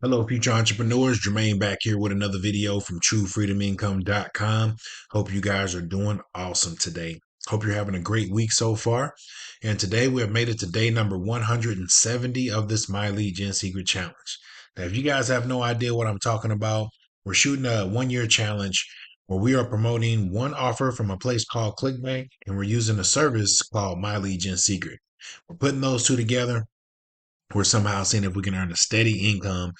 Hello, future entrepreneurs. Jermaine back here with another video from TrueFreedomIncome.com. Hope you guys are doing awesome today. Hope you're having a great week so far. And today we have made it to day number 170 of this My Lead Gen Secret Challenge. Now, if you guys have no idea what I'm talking about, we're shooting a 1 year challenge where we are promoting one offer from a place called ClickBank, and we're using a service called My Lead Gen Secret. We're putting those two together. We're somehow seeing if we can earn a steady income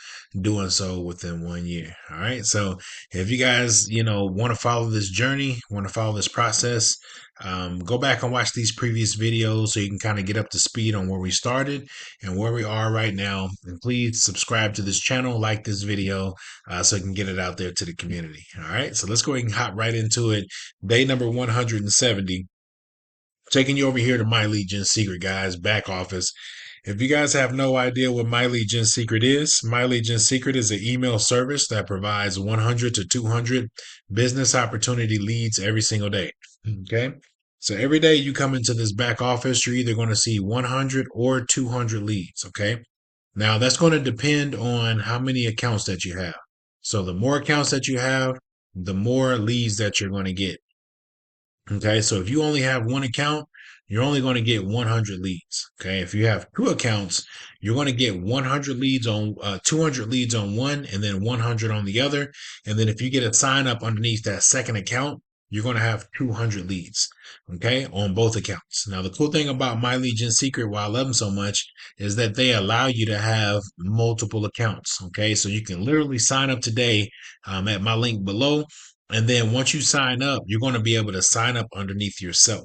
doing so within 1 year. All right. So if you guys, want to follow this journey, want to follow this process, go back and watch these previous videos so you can kind of get up to speed on where we started and where we are right now. And please subscribe to this channel, like this video, so you can get it out there to the community. All right. So let's go ahead and hop right into it. Day number 170. Taking you over here to My Lead Gen Secret, guys, back office. If you guys have no idea what My Lead Gen Secret is, My Lead Gen Secret is an email service that provides 100 to 200 business opportunity leads every single day. Okay. So every day you come into this back office, you're either going to see 100 or 200 leads. Okay. Now that's going to depend on how many accounts that you have. So the more accounts that you have, the more leads that you're going to get. Okay, so if you only have one account, you're only going to get 100 leads. Okay, if you have two accounts, you're going to get 100 leads on 200 leads on one and then 100 on the other. And then if you get a sign up underneath that second account, you're going to have 200 leads. Okay, on both accounts. Now, the cool thing about My Lead Gen Secret, why I love them so much, is that they allow you to have multiple accounts. Okay, so you can literally sign up today at my link below, and then once you sign up, you're going to be able to sign up underneath yourself.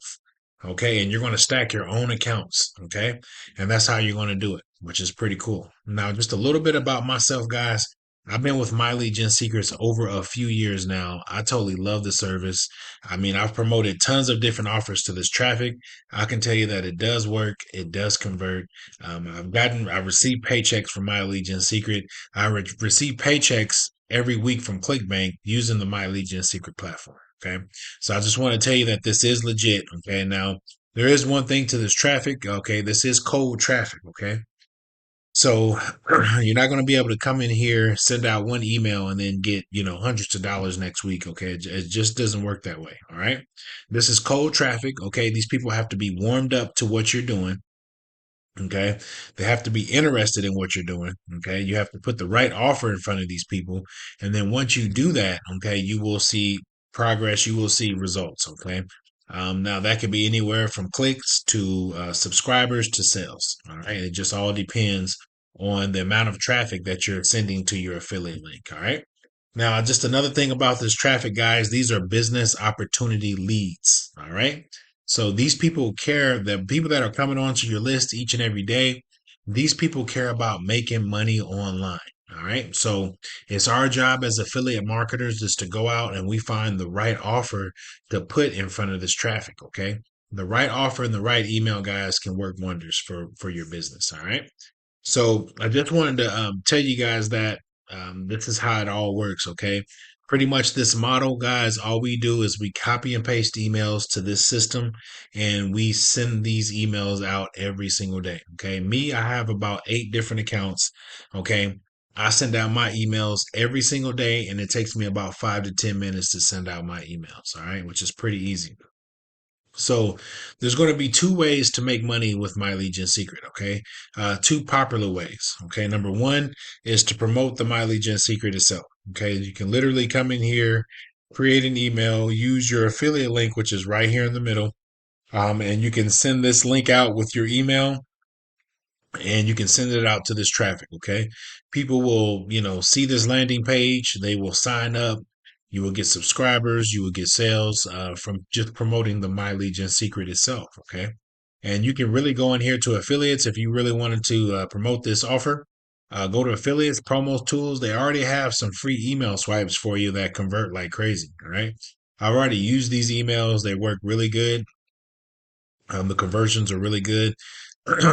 Okay. And you're going to stack your own accounts. Okay. And that's how you're going to do it, which is pretty cool. Now, just a little bit about myself, guys. I've been with My Lead Gen Secrets over a few years now. I totally love the service. I mean, I've promoted tons of different offers to this traffic. I can tell you that it does work. It does convert. I've received paychecks from My Lead Gen Secret. Receive paychecks every week from ClickBank using the My Lead Gen Secret platform. Okay. So I just want to tell you that this is legit. Okay. Now, there is one thing to this traffic. Okay. This is cold traffic. Okay. So you're not going to be able to come in here, send out one email and then get, hundreds of dollars next week. Okay. It just doesn't work that way. All right. This is cold traffic. Okay. These people have to be warmed up to what you're doing. Okay. They have to be interested in what you're doing. Okay. You have to put the right offer in front of these people. And then once you do that, okay, you will see progress. You will see results. Okay. Now that could be anywhere from clicks to subscribers to sales. All right. It just all depends on the amount of traffic that you're sending to your affiliate link. All right. Now, just another thing about this traffic, guys, these are business opportunity leads. All right. So these people care, the people that are coming onto your list each and every day, these people care about making money online. All right. So it's our job as affiliate marketers is to go out and we find the right offer to put in front of this traffic. Okay. The right offer and the right email, guys, can work wonders for your business. All right. So I just wanted to tell you guys that this is how it all works. Okay. Pretty much this model, guys, all we do is we copy and paste emails to this system and we send these emails out every single day. Okay. Me, I have about 8 different accounts. Okay. I send out my emails every single day and it takes me about 5 to 10 minutes to send out my emails. All right. Which is pretty easy. So there's going to be two ways to make money with My Lead Gen Secret. Okay. Two popular ways. Okay. Number one is to promote the My Lead Gen Secret itself. Okay. You can literally come in here, create an email, use your affiliate link, which is right here in the middle. And you can send this link out with your email and you can send it out to this traffic. Okay. People will, see this landing page. They will sign up. You will get subscribers. You will get sales from just promoting the My Lead Gen Secret itself. Okay. And you can really go in here to affiliates if you really wanted to promote this offer. Go to affiliates, promo tools. They already have some free email swipes for you that convert like crazy. All right. I've already used these emails. They work really good. The conversions are really good.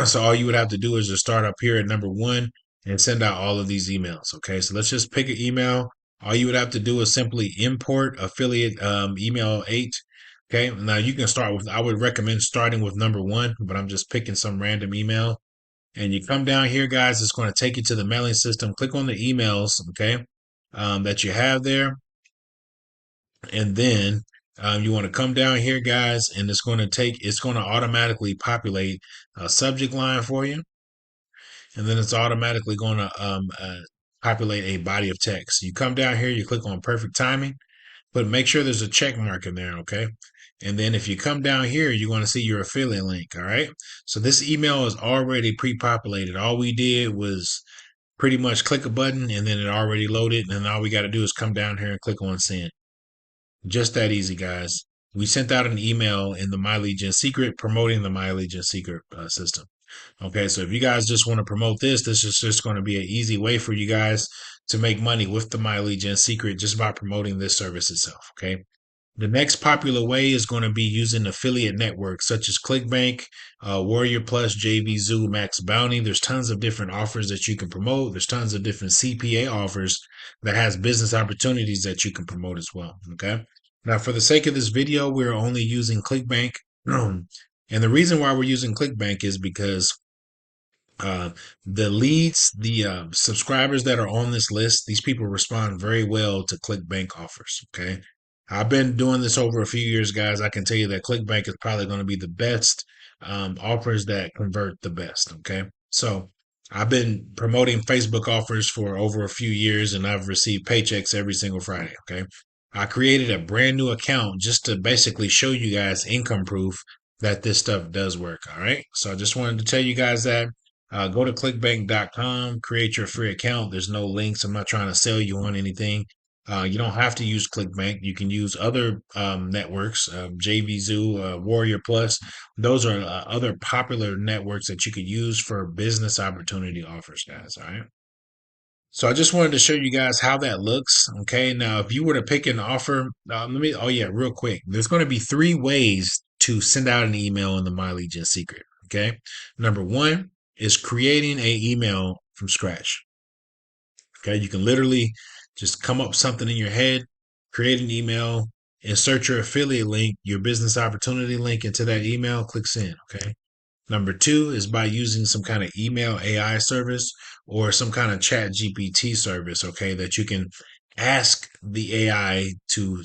So all you would have to do is just start up here at number one and send out all of these emails. Okay. So let's just pick an email. All you would have to do is simply import affiliate email 8. Okay. Now you can start with, I would recommend starting with number one, but I'm just picking some random email and you come down here, guys, it's going to take you to the mailing system. Click on the emails, okay, that you have there. And then you want to come down here, guys, and it's going to automatically populate a subject line for you. And then it's automatically going to populate a body of text. You come down here, you click on perfect timing, but make sure there's a check mark in there, okay? And then if you come down here, you're going to see your affiliate link, all right? So this email is already pre-populated. All we did was pretty much click a button and then it already loaded. And then all we got to do is come down here and click on send. Just that easy, guys. We sent out an email in the My Legion Secret promoting the My Legion Secret system. Okay, so if you guys just want to promote this is just going to be an easy way for you guys to make money with the My Legion Secret just by promoting this service itself. Okay. The next popular way is going to be using affiliate networks such as ClickBank, Warrior Plus, JV Zoo, Max Bounty. There's tons of different offers that you can promote. There's tons of different CPA offers that has business opportunities that you can promote as well. Okay. Now, for the sake of this video, we're only using ClickBank. And the reason why we're using ClickBank is because uh, the leads, the subscribers that are on this list, these people respond very well to ClickBank offers. Okay. I've been doing this over a few years, guys. I can tell you that ClickBank is probably going to be the best offers that convert the best. Okay. So I've been promoting Facebook offers for over a few years and I've received paychecks every single Friday. Okay. I created a brand new account just to basically show you guys income proof that this stuff does work. All right. So I just wanted to tell you guys that. Go to clickbank.com, create your free account. There's no links. I'm not trying to sell you on anything. You don't have to use ClickBank. You can use other networks, JVZoo, Warrior Plus. Those are other popular networks that you could use for business opportunity offers, guys. All right. So I just wanted to show you guys how that looks. Okay. Now, if you were to pick an offer, oh yeah, real quick. There's going to be 3 ways to send out an email in the My Legion Secret. Okay. Number one is creating a email from scratch. Okay. You can literally just come up with something in your head, create an email, insert your affiliate link, your business opportunity link into that email, click send. Okay. Number two is by using some kind of email AI service or some kind of chat GPT service, okay, that you can ask the AI to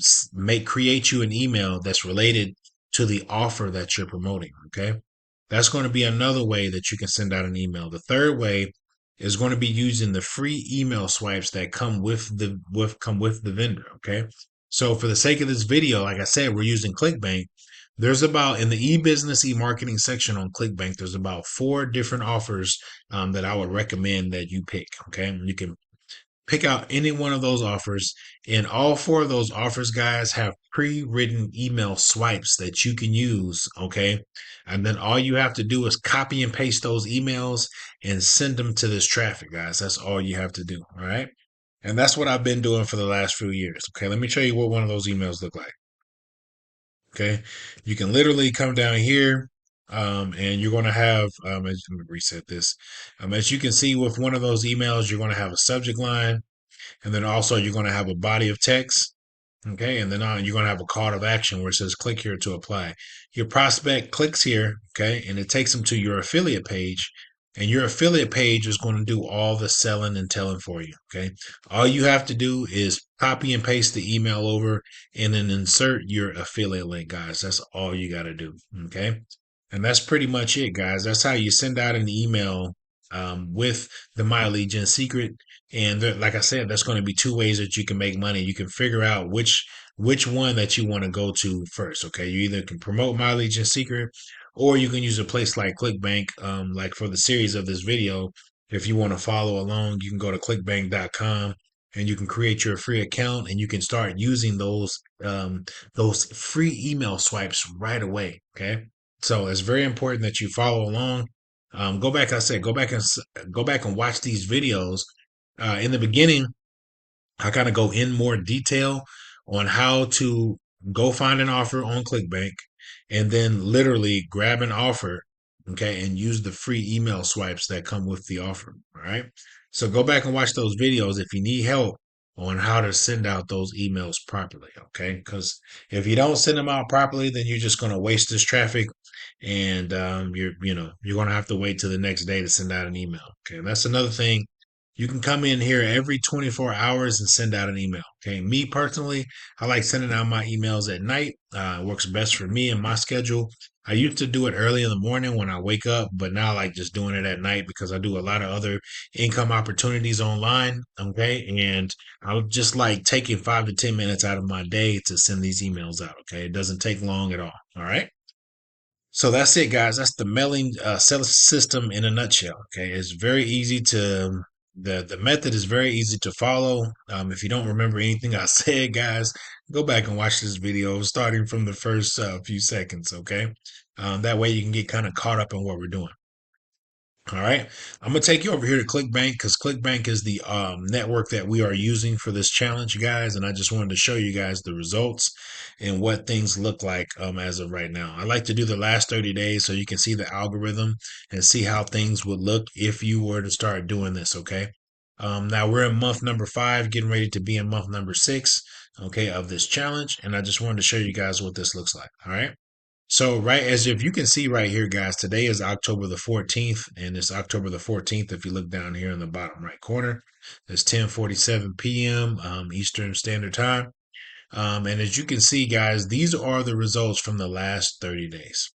create you an email that's related to the offer that you're promoting, okay? That's going to be another way that you can send out an email. The third way is going to be using the free email swipes that come with the vendor, okay? So for the sake of this video, like I said, we're using ClickBank. There's about in the e-business e-marketing section on ClickBank, there's about 4 different offers that I would recommend that you pick. Okay, you can pick out any one of those offers, and all 4 of those offers, guys, have pre-written email swipes that you can use. Okay, and then all you have to do is copy and paste those emails and send them to this traffic, guys. That's all you have to do. All right, and that's what I've been doing for the last few years. Okay, let me show you what one of those emails look like. Okay, you can literally come down here, and you're going to have, let me reset this. As you can see with one of those emails, you're going to have a subject line, and then also you're going to have a body of text. Okay, and then you're going to have a call to action where it says click here to apply. Your prospect clicks here, okay, and it takes them to your affiliate page. And your affiliate page is going to do all the selling and telling for you. Okay. All you have to do is copy and paste the email over and then insert your affiliate link, guys. That's all you got to do. Okay. And that's pretty much it, guys. That's how you send out an email with the My Legion Secret. And like I said, that's going to be 2 ways that you can make money. You can figure out which one that you want to go to first. Okay, you either can promote My Legion Secret, or you can use a place like ClickBank. Like for the series of this video, if you want to follow along, you can go to clickbank.com and you can create your free account and you can start using those free email swipes right away. Okay, so it's very important that you follow along. Go back, I said, go back and watch these videos. In the beginning, I kind of go in more detail on how to go find an offer on ClickBank and then literally grab an offer, okay, and use the free email swipes that come with the offer. All right. So go back and watch those videos. If you need help, on how to send out those emails properly. Okay, because if you don't send them out properly, then you're just going to waste this traffic, and you're going to have to wait till the next day to send out an email. Okay, and that's another thing. You can come in here every 24 hours and send out an email. Okay, me personally, I like sending out my emails at night. It works best for me and my schedule. I used to do it early in the morning when I wake up, but now I like just doing it at night because I do a lot of other income opportunities online. Okay, and I'll just like taking 5 to 10 minutes out of my day to send these emails out. Okay. It doesn't take long at all. All right. So that's it, guys. That's the mailing sales system in a nutshell. Okay. It's very easy to, the method is very easy to follow. If you don't remember anything I said, guys, go back and watch this video starting from the first few seconds. Okay. That way you can get kind of caught up in what we're doing. All right. I'm going to take you over here to ClickBank because ClickBank is the network that we are using for this challenge, guys. And I just wanted to show you guys the results and what things look like as of right now. I like to do the last 30 days so you can see the algorithm and see how things would look if you were to start doing this. Okay. Now we're in month number 5, getting ready to be in month number 6, okay, of this challenge. And I just wanted to show you guys what this looks like. All right. So, right, as if you can see right here, guys, today is October the 14th, and it's October the 14th. If you look down here in the bottom right corner, it's 10:47 p.m. Eastern Standard Time. And as you can see, guys, these are the results from the last 30 days.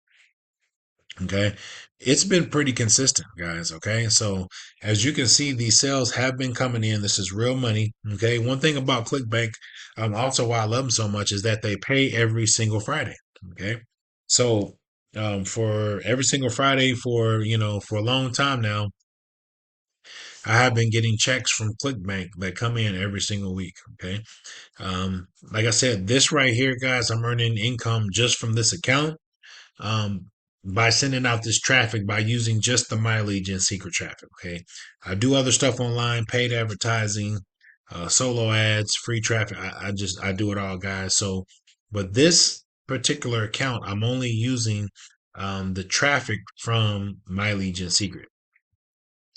Okay. It's been pretty consistent, guys. Okay. So as you can see, these sales have been coming in. This is real money. Okay. One thing about ClickBank, also why I love them so much is that they pay every single Friday. Okay. So, for every single Friday for a long time now, I have been getting checks from ClickBank that come in every single week. Okay. Like I said, this right here, guys, I'm earning income just from this account um, by sending out this traffic by using just the mileage and secret traffic. Okay. I do other stuff online, paid advertising, solo ads, free traffic. I do it all, guys. So, but this particular account, I'm only using the traffic from mileage and secret.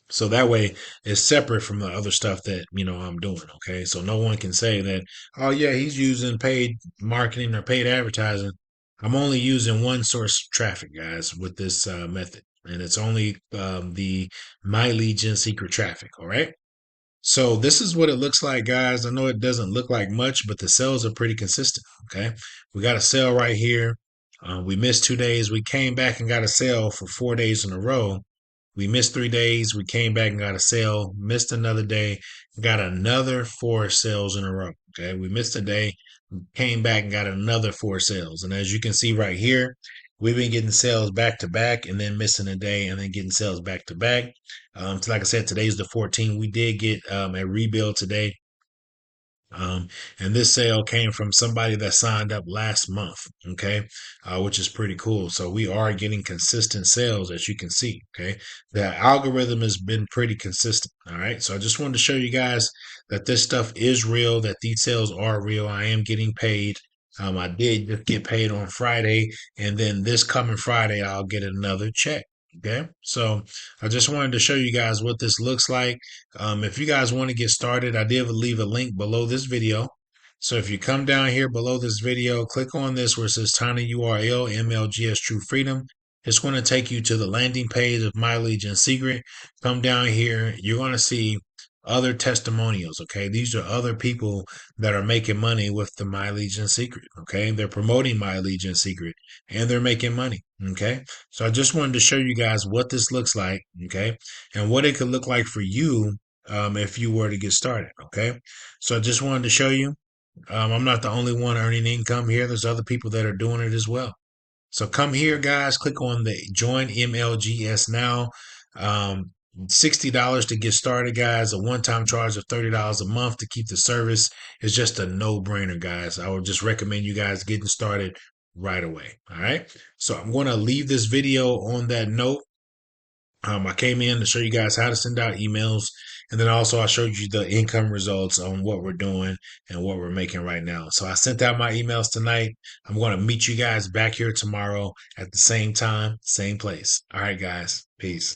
So that way it's separate from the other stuff that, I'm doing. Okay. So no one can say that, oh yeah, he's using paid marketing or paid advertising. I'm only using one source of traffic, guys, with this method. And it's only the my legion secret traffic. All right. So this is what it looks like, guys. I know it doesn't look like much, but the sales are pretty consistent. Okay. We got a sale right here. We missed 2 days. We came back and got a sale for 4 days in a row. We missed 3 days. We came back and got a sale, missed another day, got another 4 sales in a row. Okay. We missed a day, came back and got another 4 sales. And as you can see right here, we've been getting sales back to back and then missing a day and then getting sales back to back. So like I said, today's the 14th. We did get a rebuild today. Um, and this sale came from somebody that signed up last month, okay, which is pretty cool. So we are getting consistent sales, as you can see, okay. The algorithm has been pretty consistent, all right. So I just wanted to show you guys that this stuff is real, that these sales are real. I am getting paid. I did just get paid on Friday, and then this coming Friday, I'll get another check. Okay, so I just wanted to show you guys what this looks like. If you guys want to get started, I did leave a link below this video. So if you come down here below this video, click on this where it says tiny URL MLGS True Freedom. It's going to take you to the landing page of My Legion Secret. Come down here, you're going to see other testimonials. Okay, these are other people that are making money with the My Legion Secret. Okay, they're promoting My Legion Secret and they're making money. Okay, so I just wanted to show you guys what this looks like. Okay, and what it could look like for you if you were to get started. Okay, so I just wanted to show you. I'm not the only one earning income here. There's other people that are doing it as well. So come here, guys. Click on the join MLGS now. $60 to get started, guys. A one-time charge of $30 a month to keep the service is just a no-brainer, guys. I would just recommend you guys getting started right away. All right. So I'm going to leave this video on that note. I came in to show you guys how to send out emails. And then also I showed you the income results on what we're doing and what we're making right now. So I sent out my emails tonight. I'm going to meet you guys back here tomorrow at the same time, same place. All right, guys. Peace.